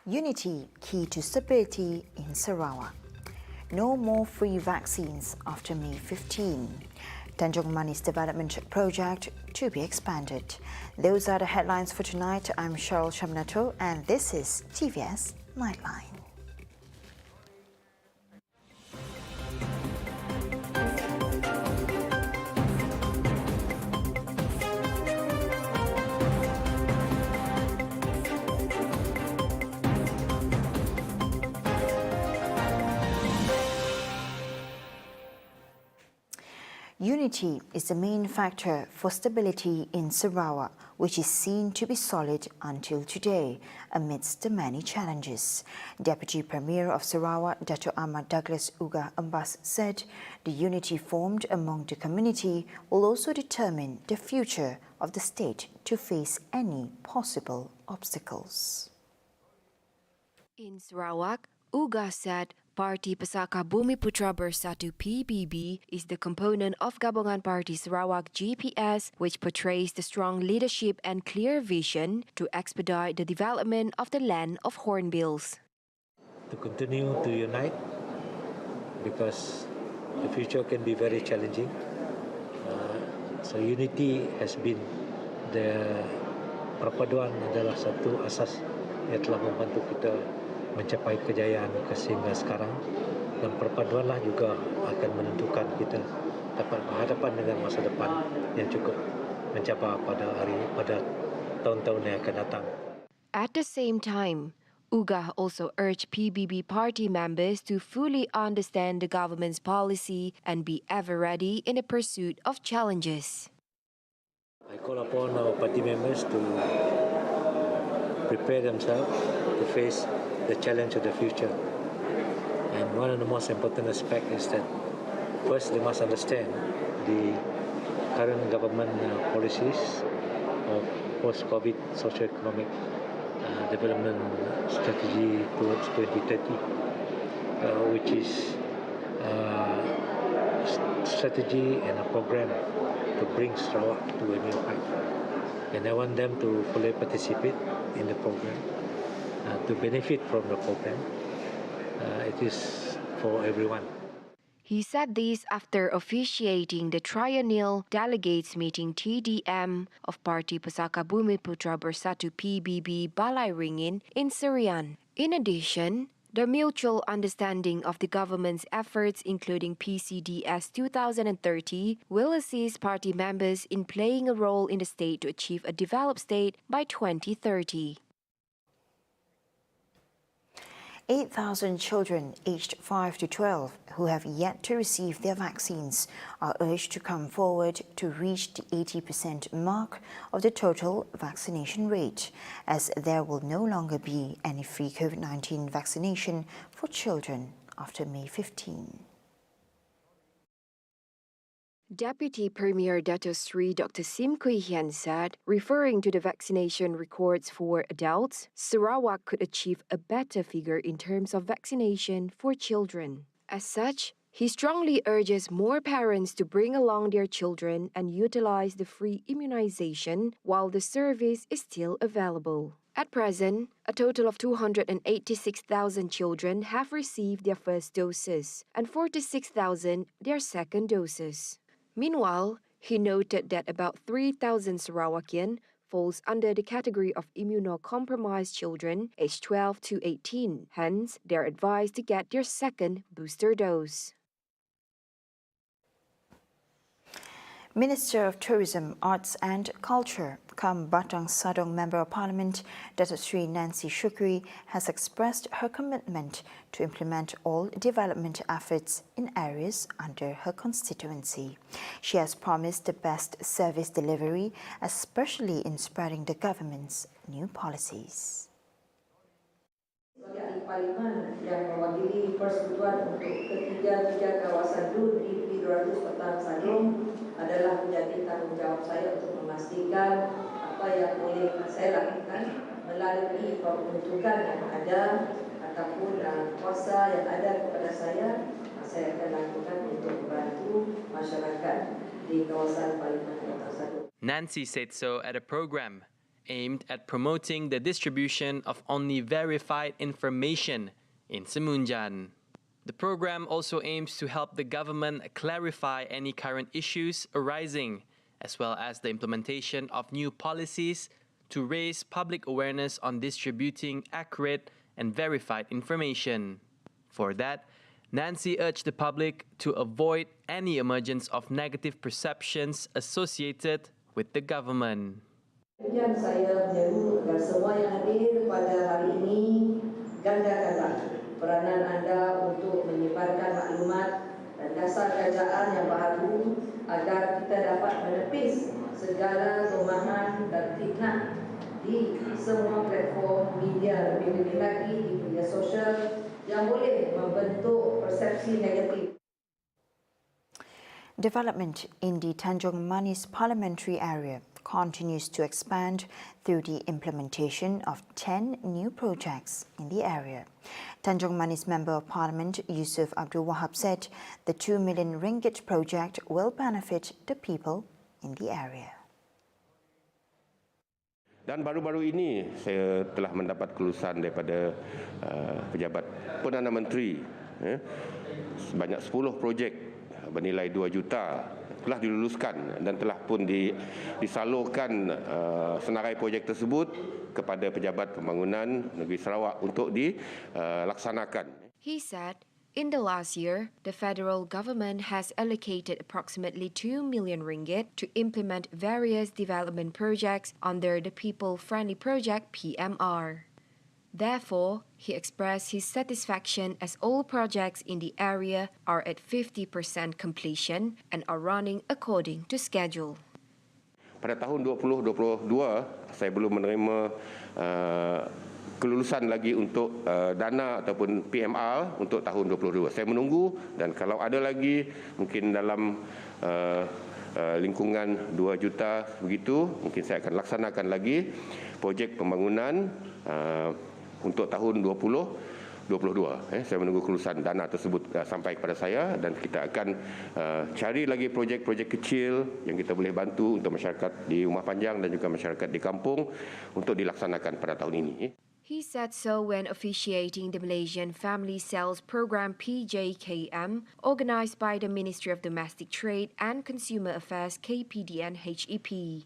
Unity key to stability in Sarawak. No more free vaccines after May 15. Tanjong Manis development project to be expanded. Those are the headlines for tonight. I'm Cheryl Shamnato and this is TVS Nightline. Unity is the main factor for stability in Sarawak, which is seen to be solid until today, amidst the many challenges. Deputy Premier of Sarawak, Dato' Ahmad Douglas Uga Embas, said the unity formed among the community will also determine the future of the state to face any possible obstacles. In Sarawak, Uga said Parti Pesaka Bumiputra Bersatu PBB is the component of Gabungan Parti Sarawak GPS, which portrays the strong leadership and clear vision to expedite the development of the land of hornbills. To continue to unite, because the future can be very challenging. So unity has been the perpaduan adalah satu asas yang telah membantu kita mencapai kejayaan sehingga sekarang, dan perpaduanlah juga akan menentukan kita dapat berhadapan dengan masa depan yang cukup mencabar pada tahun-tahun yang akan datang. At the same time, Uga also urged PBB party members to fully understand the government's policy and be ever ready in the pursuit of challenges. I call upon our party members to prepare themselves to face the challenge of the future. And one of the most important aspects is that first they must understand the current government policies of post-COVID socio-economic development strategy towards 2030, which is a strategy and a program to bring Sarawak to a new height. And I want them to fully participate in the program, to benefit from the program. It is for everyone. He said this after officiating the triennial delegates meeting TDM of Parti Pesaka Bumiputra Bersatu PBB Balai Ringin in Serian. In addition, the mutual understanding of the government's efforts, including PCDS 2030, will assist party members in playing a role in the state to achieve a developed state by 2030. 8,000 children aged 5 to 12 who have yet to receive their vaccines are urged to come forward to reach the 80% mark of the total vaccination rate, as there will no longer be any free COVID-19 vaccination for children after May 15. Deputy Premier Dato' Sri Dr. Sim Kui Hian said, referring to the vaccination records for adults, Sarawak could achieve a better figure in terms of vaccination for children. As such, he strongly urges more parents to bring along their children and utilize the free immunization while the service is still available. At present, a total of 286,000 children have received their first doses and 46,000 their second doses. Meanwhile, he noted that about 3,000 Sarawakian falls under the category of immunocompromised children aged 12 to 18. Hence, they are advised to get their second booster dose. Minister of Tourism, Arts and Culture, BATANG SADONG Member of Parliament, Dato' Sri Nancy Shukri, has expressed her commitment to implement all development efforts in areas under her constituency. She has promised the best service delivery, especially in spreading the government's new policies. Sebagai ahli parlimen yang mewakili persekutuan untuk ketiga-tiga kawasan DUN di 200 Petang Sadong adalah menjadi tanggungjawab saya untuk memastikan apa yang boleh saya lakukan melalui pembentukan yang ada ataupun kuasa yang ada kepada saya akan lakukan untuk membantu masyarakat di kawasan parlimen Petang Sadong. Nancy said so at a program aimed at promoting the distribution of only verified information in Semunjan. The program also aims to help the government clarify any current issues arising, as well as the implementation of new policies to raise public awareness on distributing accurate and verified information. For that, Nancy urged the public to avoid any emergence of negative perceptions associated with the government. Demikian saya menyeru agar semua yang hadir pada hari ini gandakanlah peranan anda untuk menyebarkan maklumat dan dasar kerajaan yang baru agar kita dapat menepis segala kelemahan dan fitnah di semua platform media, lebih-lebih lagi di media sosial yang boleh membentuk persepsi negatif. Development in the Tanjong Manis parliamentary area continues to expand through the implementation of 10 new projects in the area. Tanjong Manis Member of Parliament Yusuf Abdul Wahab said the 2 million ringgit project will benefit the people in the area. Dan baru-baru ini saya telah mendapat kelulusan daripada pejabat Perdana Menteri sebanyak 10 projek bernilai 2 juta telah diluluskan dan telah pun disalurkan senarai projek tersebut kepada pejabat pembangunan negeri Sarawak untuk dilaksanakan. He said, in the last year, the federal government has allocated approximately 2 million ringgit to implement various development projects under the People-Friendly Project PMR. Therefore, he expressed his satisfaction as all projects in the area are at 50% completion and are running according to schedule. Pada tahun 2022, saya belum menerima kelulusan lagi untuk dana ataupun PMR untuk tahun 2022. Saya menunggu dan kalau ada lagi mungkin dalam lingkungan 2 juta begitu, mungkin saya akan laksanakan lagi projek pembangunan untuk tahun 2022. Saya menunggu kelulusan dana tersebut sampai kepada saya dan kita akan cari lagi projek-projek kecil yang kita boleh bantu untuk masyarakat di rumah panjang dan juga masyarakat di kampung untuk dilaksanakan pada tahun ini. He said so when officiating the Malaysian Family Sales Program PJKM, organised by the Ministry of Domestic Trade and Consumer Affairs KPDN HEP.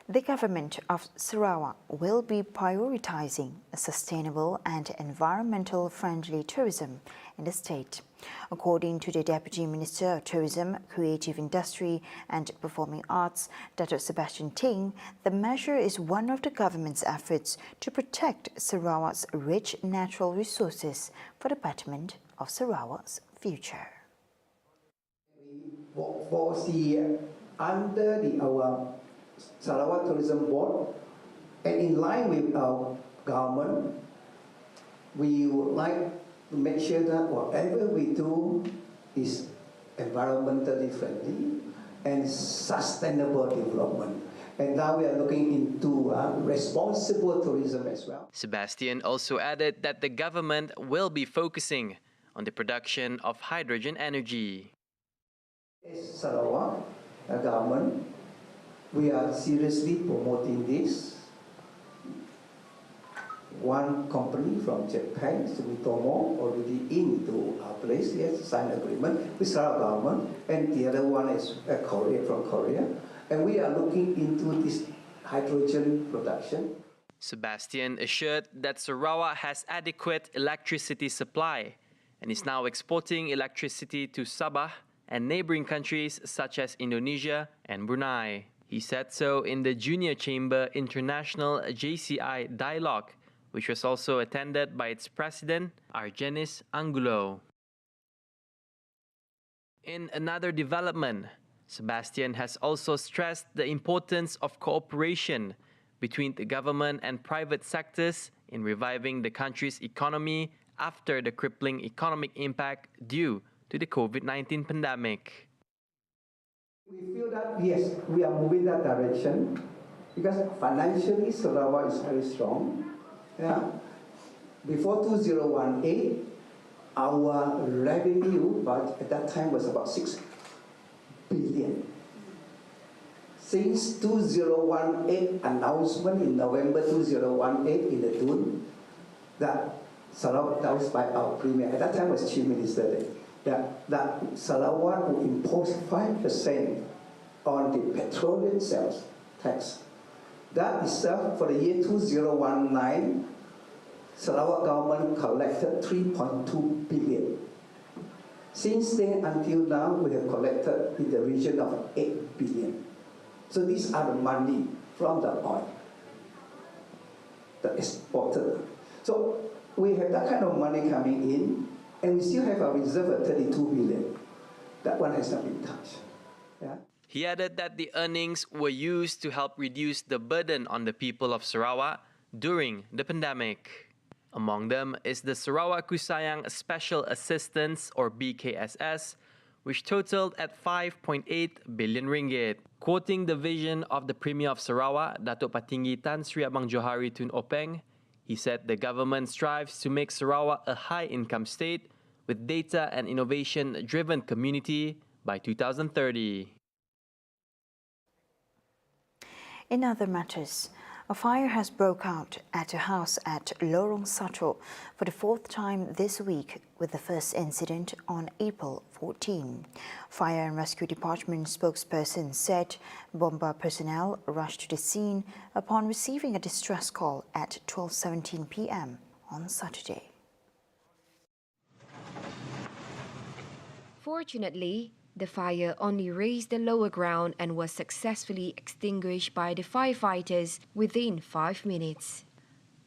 The government of Sarawak will be prioritising a sustainable and environmental-friendly tourism in the state. According to the Deputy Minister of Tourism, Creative Industry and Performing Arts, Datuk Sebastian Ting, the measure is one of the government's efforts to protect Sarawak's rich natural resources for the betterment of Sarawak's future. Foresee under our Sarawak Tourism Board, and in line with our government, we would like to make sure that whatever we do is environmentally friendly and sustainable development. And now we are looking into responsible tourism as well. Sebastian also added that the government will be focusing on the production of hydrogen energy. Sarawak government, we are seriously promoting this. One company from Japan, Sumitomo, already into our place. He has signed agreement with Sarawak government, and the other one is Korea, from Korea. And we are looking into this hydrogen production. Sebastian assured that Sarawak has adequate electricity supply and is now exporting electricity to Sabah and neighboring countries such as Indonesia and Brunei. He said so in the Junior Chamber International JCI Dialogue, which was also attended by its president, Argenis Angulo. In another development, Sebastian has also stressed the importance of cooperation between the government and private sectors in reviving the country's economy after the crippling economic impact due to the COVID-19 pandemic. We feel that, yes, we are moving that direction because financially Sarawak is very strong. Yeah. Before 2018, our revenue but at that time was about 6 billion. Since 2018 announcement in November 2018 in the Tun, that Sarawak, that was by our Premier, at that time was Chief Minister, that Sarawak would impose 5% on the petroleum sales tax. That itself, for the year 2019, Sarawak government collected 3.2 billion. Since then until now, we have collected in the region of 8 billion. So these are the money from the oil, the exported. So we have that kind of money coming in, and we still have a reserve of 32 billion. That one has not been touched. Yeah? He added that the earnings were used to help reduce the burden on the people of Sarawak during the pandemic. Among them is the Sarawak Kusayang Special Assistance, or BKSS, which totaled at 5.8 billion ringgit. Quoting the vision of the Premier of Sarawak, Datuk Patinggi Tan Sri Abang Johari Tun Openg, he said the government strives to make Sarawak a high-income state with data and innovation-driven community by 2030. In other matters, a fire has broke out at a house at Lorong Satu for the fourth time this week, with the first incident on April 14. Fire and Rescue Department spokesperson said bomba personnel rushed to the scene upon receiving a distress call at 12:17 p.m. on Saturday. Fortunately, the fire only raised the lower ground and was successfully extinguished by the firefighters within 5 minutes.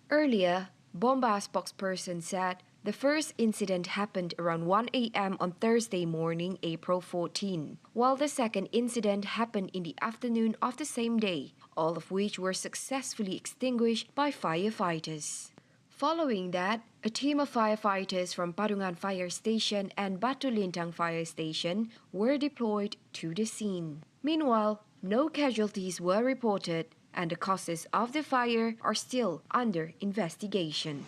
Earlier, Bomba spokesperson said the first incident happened around 1 a.m. on Thursday morning, April 14, while the second incident happened in the afternoon of the same day, all of which were successfully extinguished by firefighters. Following that, a team of firefighters from Padungan Fire Station and Batu Lintang Fire Station were deployed to the scene. Meanwhile, no casualties were reported, and the causes of the fire are still under investigation.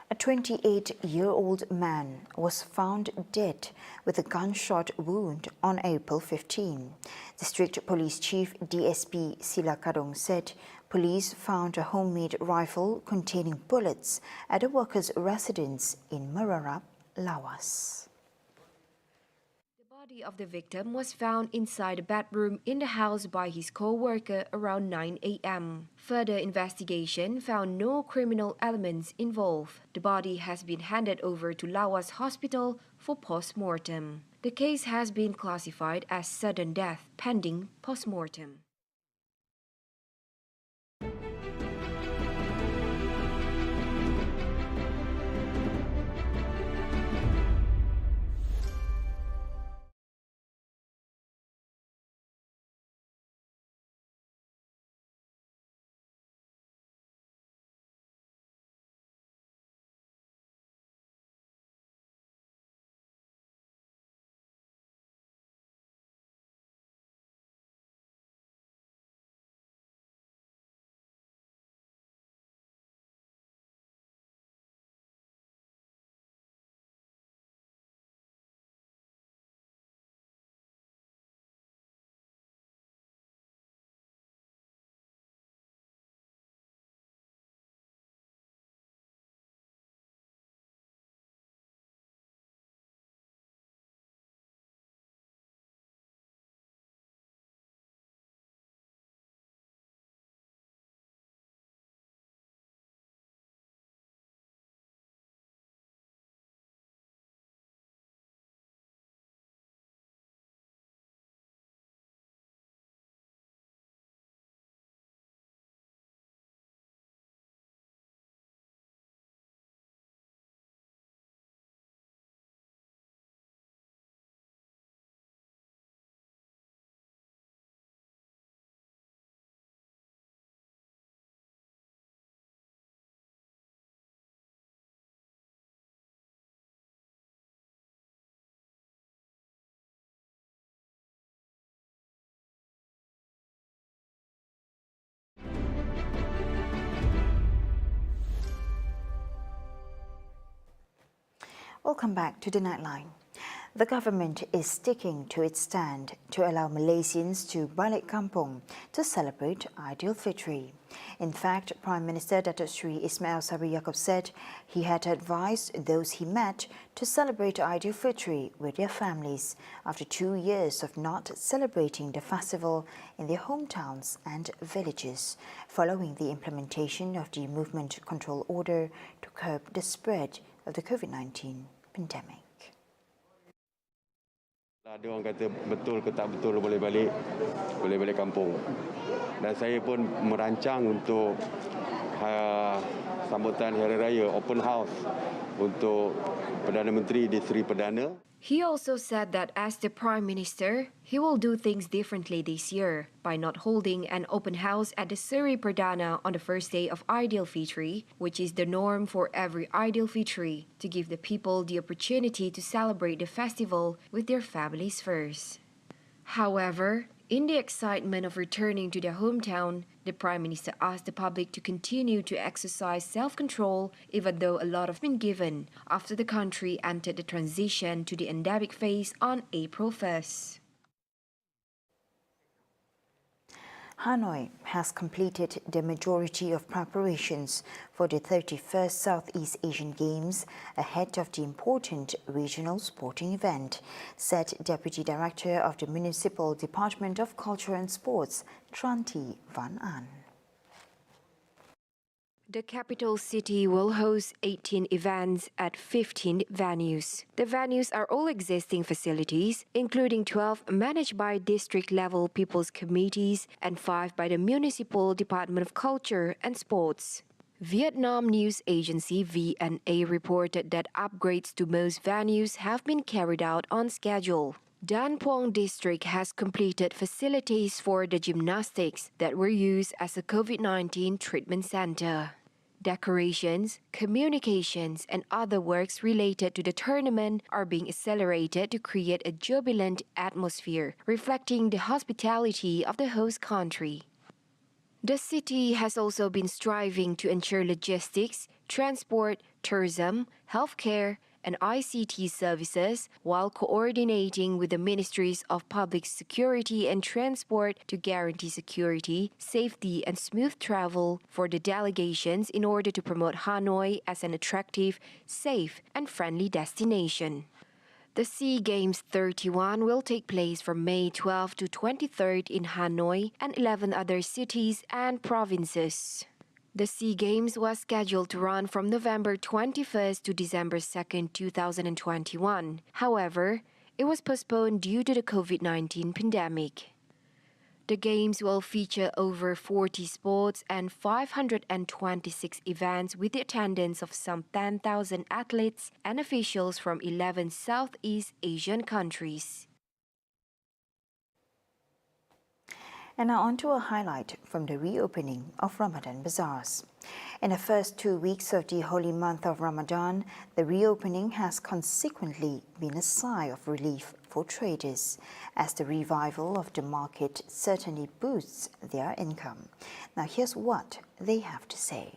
A 28-year-old man was found dead with a gunshot wound on April 15. District Police Chief DSP Silakadong said police found a homemade rifle containing bullets at a worker's residence in Mararap, Lawas. The body of the victim was found inside a bedroom in the house by his co-worker around 9 a.m. Further investigation found no criminal elements involved. The body has been handed over to Lawas Hospital for post-mortem. The case has been classified as sudden death pending post-mortem. Welcome back to the Nightline. The government is sticking to its stand to allow Malaysians to balik kampung to celebrate Aidilfitri. In fact, Prime Minister Datuk Seri Ismail Sabri Yaakob said he had advised those he met to celebrate Aidilfitri with their families after 2 years of not celebrating the festival in their hometowns and villages, following the implementation of the Movement Control Order to curb the spread of the COVID-19 pandemic. Ada orang kata betul ke tak betul boleh balik kampung. Dan saya pun merancang untuk sambutan Hari Raya open house untuk Perdana Menteri di Seri Perdana. He also said that as the Prime Minister, he will do things differently this year by not holding an open house at the Seri Perdana on the first day of Aidilfitri, which is the norm for every Aidilfitri, to give the people the opportunity to celebrate the festival with their families first. However, in the excitement of returning to their hometown, the Prime Minister asked the public to continue to exercise self-control even though a lot has been given after the country entered the transition to the endemic phase on April 1st. Hanoi has completed the majority of preparations for the 31st Southeast Asian Games ahead of the important regional sporting event, said Deputy Director of the Municipal Department of Culture and Sports, Tranti Van An. The capital city will host 18 events at 15 venues. The venues are all existing facilities, including 12 managed by district-level people's committees and 5 by the Municipal Department of Culture and Sports. Vietnam news agency VNA reported that upgrades to most venues have been carried out on schedule. Dan Quang District has completed facilities for the gymnastics that were used as a COVID-19 treatment center. Decorations, communications, and other works related to the tournament are being accelerated to create a jubilant atmosphere, reflecting the hospitality of the host country. The city has also been striving to ensure logistics, transport, tourism, healthcare, and ICT services while coordinating with the Ministries of Public Security and Transport to guarantee security, safety, and smooth travel for the delegations in order to promote Hanoi as an attractive, safe, and friendly destination. The SEA Games 31 will take place from May 12 to 23rd in Hanoi and 11 other cities and provinces. The SEA Games was scheduled to run from November 21st to December 2nd, 2021. However, it was postponed due to the COVID-19 pandemic. The Games will feature over 40 sports and 526 events with the attendance of some 10,000 athletes and officials from 11 Southeast Asian countries. And now on to a highlight from the reopening of Ramadan Bazaars. In the first 2 weeks of the holy month of Ramadan, the reopening has consequently been a sigh of relief for traders, as the revival of the market certainly boosts their income. Now here's what they have to say.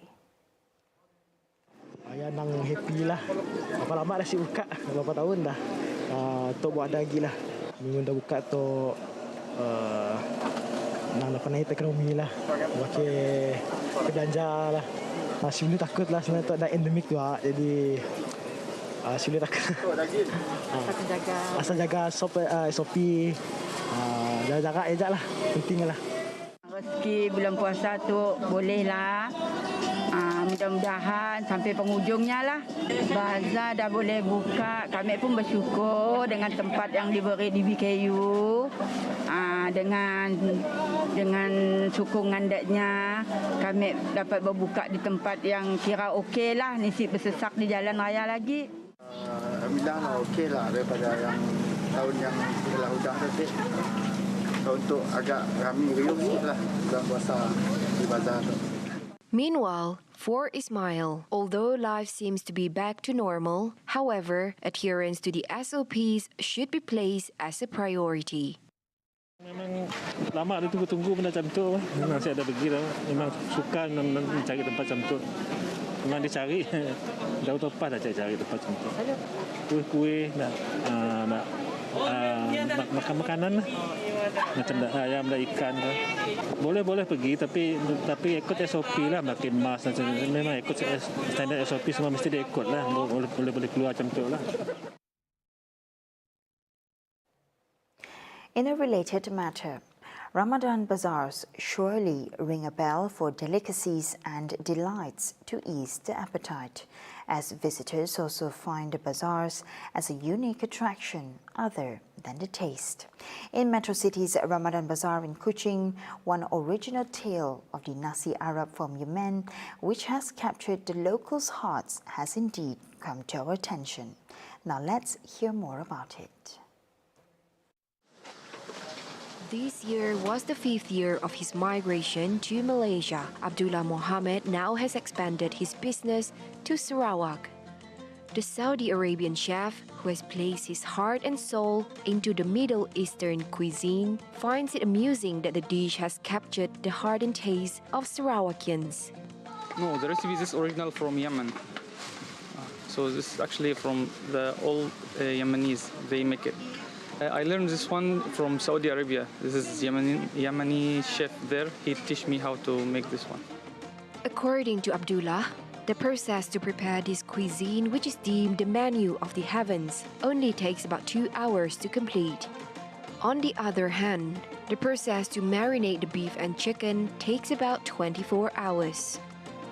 Saya nang happy lah. Berapa lama dah si buka? Berapa tahun dah? Tok buat lagi lah. Minggu dah buka tok nang dapat naik ekonomi lah. Pakai belanja lah. Sebelum takut lah sebenarnya tok dah endemik tu lah. Jadi sebelum takut. Asal jaga SOP. Jaga ejak lah. Penting lah. Rezeki bulan puasa tu boleh lah. Mudah-mudahan sampai penghujungnya lah. Bazar dah boleh buka. Kami pun bersyukur dengan tempat yang diberi di BKU. Dengan sokongan daknya kami dapat berbuka di tempat yang kira okey lah. Nisi bersesak di jalan raya lagi. Alhamdulillah okey lah daripada yang tahun yang telah hujan tadi. Untuk agak ramai riuh sikit lah bulan puasa di bazar tu. Meanwhile, for Ismail, although life seems to be back to normal, however, adherence to the SOPs should be placed as a priority. Memang lama tunggu benda macam tu. Memang saya ada pergi dah. Memang suka mencari tempat macam tu. Memang dia cari. Tahu tempat dah cari tempat macam tu. Kuih-kuih nak makan makanan lah. Macam ayam dan ikan lah. Boleh pergi tapi ikut SOP lah, makin mask macam memang ikut standard SOP semua mesti dia ikut lah. Boleh keluar macam tu lah. In a related matter, Ramadan Bazaars surely ring a bell for delicacies and delights to ease the appetite, as visitors also find the bazaars as a unique attraction other than the taste. In Metro City's Ramadan Bazaar in Kuching, one original tale of the Nasi Arab from Yemen, which has captured the locals' hearts, has indeed come to our attention. Now let's hear more about it. This year was the 5th year of his migration to Malaysia. Abdullah Mohammed now has expanded his business to Sarawak. The Saudi Arabian chef, who has placed his heart and soul into the Middle Eastern cuisine, finds it amusing that the dish has captured the heart and taste of Sarawakians. No, the recipe is original from Yemen. So this is actually from the old Yemenis. They make it. I learned this one from Saudi Arabia. This is Yemeni chef there. He teach me how to make this one. According to Abdullah, the process to prepare this cuisine, which is deemed the menu of the heavens, only takes about 2 hours to complete. On the other hand, the process to marinate the beef and chicken takes about 24 hours.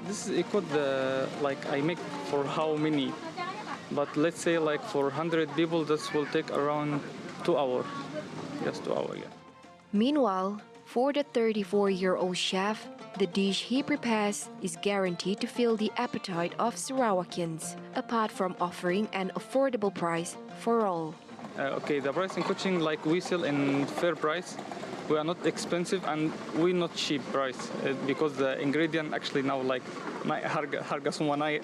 This is equal I make for how many? But let's say like for 100 people, this will take around 2 hours. Yes, 2 hours, yeah. Meanwhile, for the 34-year-old chef, the dish he prepares is guaranteed to fill the appetite of Sarawakians, apart from offering an affordable price for all. Okay, the price in Kuching, like we sell in fair price. We are not expensive and we not cheap price because the ingredient actually now like harga semua naik.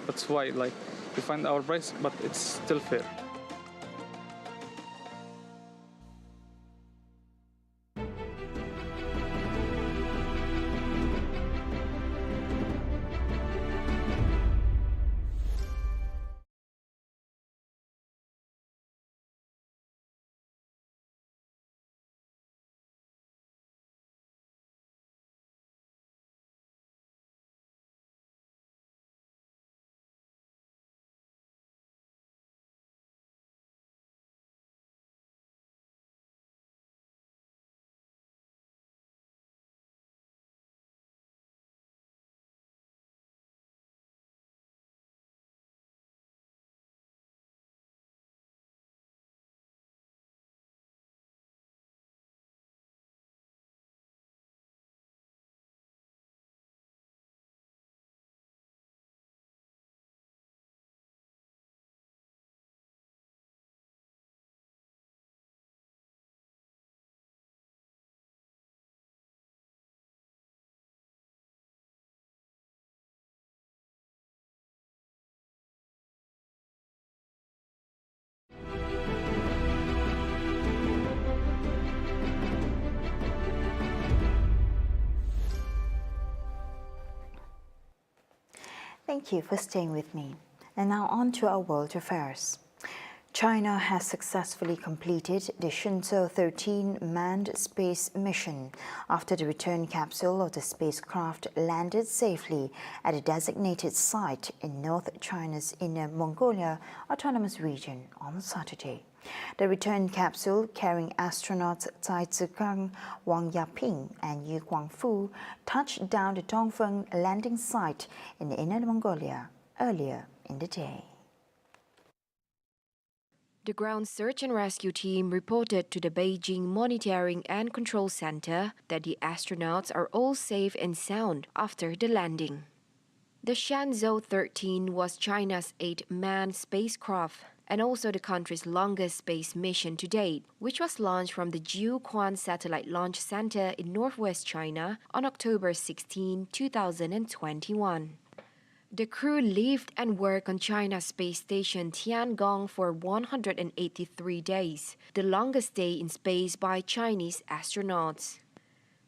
That's why like we find our price, but it's still fair. Thank you for staying with me. And now on to our world affairs. China has successfully completed the Shenzhou 13 manned space mission after the return capsule of the spacecraft landed safely at a designated site in North China's Inner Mongolia Autonomous Region on Saturday. The return capsule, carrying astronauts Tsai Tzu-kang, Wang Yaping and Yu Guangfu, touched down the Dongfeng landing site in Inner Mongolia earlier in the day. The ground search and rescue team reported to the Beijing Monitoring and Control Center that the astronauts are all safe and sound after the landing. The Shenzhou 13 was China's 8th manned spacecraft and also the country's longest space mission to date, which was launched from the Jiuquan Satellite Launch Center in northwest China on October 16, 2021. The crew lived and worked on China's space station Tiangong for 183 days, the longest stay in space by Chinese astronauts.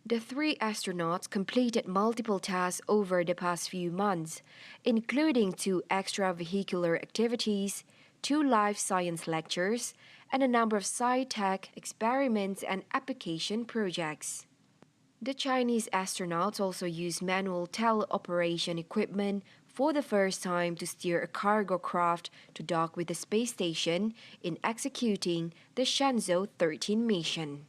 The 3 astronauts completed multiple tasks over the past few months, including 2 extravehicular activities, 2 life science lectures, and a number of sci-tech experiments and application projects. The Chinese astronauts also used manual teleoperation equipment for the first time to steer a cargo craft to dock with the space station in executing the Shenzhou 13 mission.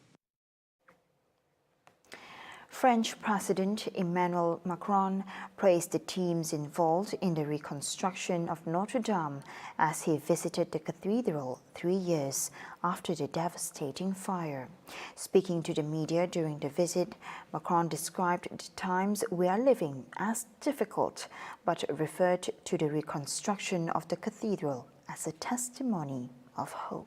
French President Emmanuel Macron praised the teams involved in the reconstruction of Notre Dame as he visited the cathedral 3 years after the devastating fire. Speaking to the media during the visit, Macron described the times we are living as difficult, but referred to the reconstruction of the cathedral as a testimony of hope.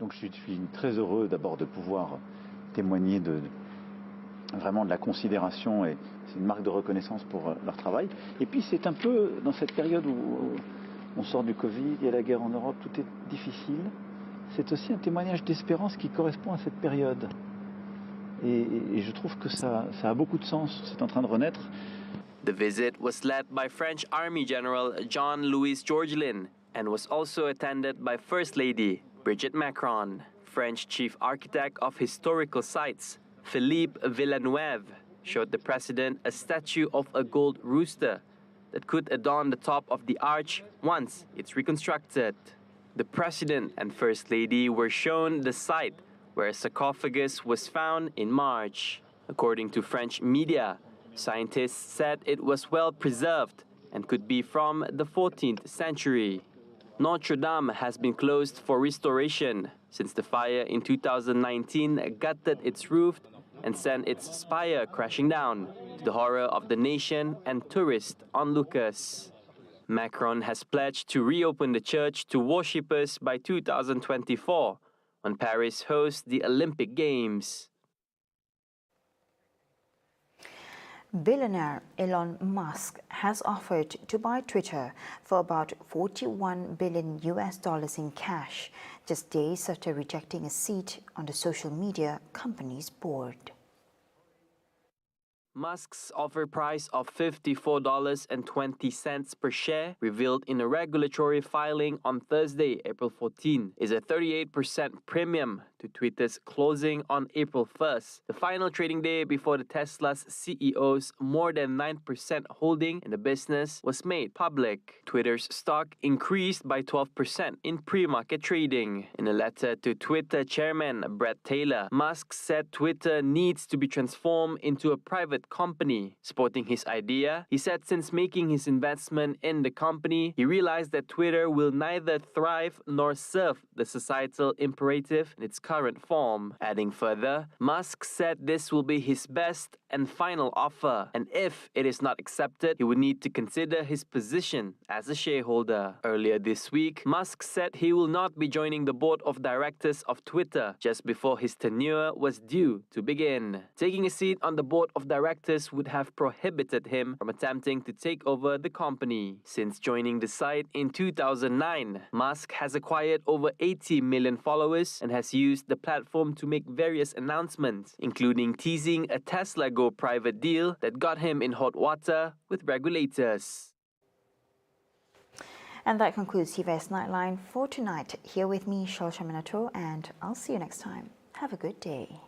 Donc je suis très heureux d'abord de pouvoir témoigner vraiment de la considération, et c'est une marque de reconnaissance pour leur travail. Et puis c'est un peu dans cette période où on sort du Covid, il y a la guerre en Europe, tout est difficile. C'est aussi un témoignage d'espérance qui correspond à cette période. Et je trouve que ça a beaucoup de sens, c'est en train de renaître. The visit was led by French Army General Jean-Louis Georgelin and was also attended by First Lady Brigitte Macron, French Chief Architect of Historical Sites Philippe Villeneuve showed the president a statue of a gold rooster that could adorn the top of the arch once it's reconstructed. The president and First Lady were shown the site where a sarcophagus was found in March. According to French media, scientists said it was well preserved and could be from the 14th century. Notre Dame has been closed for restoration since the fire in 2019 gutted its roof and sent its spire crashing down, to the horror of the nation and tourist onlookers. Macron has pledged to reopen the church to worshippers by 2024, when Paris hosts the Olympic Games. Billionaire Elon Musk has offered to buy Twitter for about $41 billion in cash, just days after rejecting a seat on the social media company's board. Musk's offer price of $54.20 per share, revealed in a regulatory filing on Thursday, April 14, is a 38% premium to Twitter's closing on April 1st, the final trading day before the Tesla's CEO's more than 9% holding in the business was made public. Twitter's stock increased by 12% in pre-market trading. In a letter to Twitter chairman Brett Taylor, Musk said Twitter needs to be transformed into a private company. Supporting his idea, he said since making his investment in the company, he realized that Twitter will neither thrive nor serve the societal imperative in its current form. Adding further, Musk said this will be his best and final offer, and if it is not accepted, he would need to consider his position as a shareholder. Earlier this week, Musk said he will not be joining the board of directors of Twitter just before his tenure was due to begin. Taking a seat on the board of directors would have prohibited him from attempting to take over the company. Since joining the site in 2009, Musk has acquired over 80 million followers and has used the platform to make various announcements, including teasing a Tesla Go private deal that got him in hot water with regulators. And that concludes TVS Nightline for tonight. Here with me, Shol Shaminato, and I'll see you next time. Have a good day.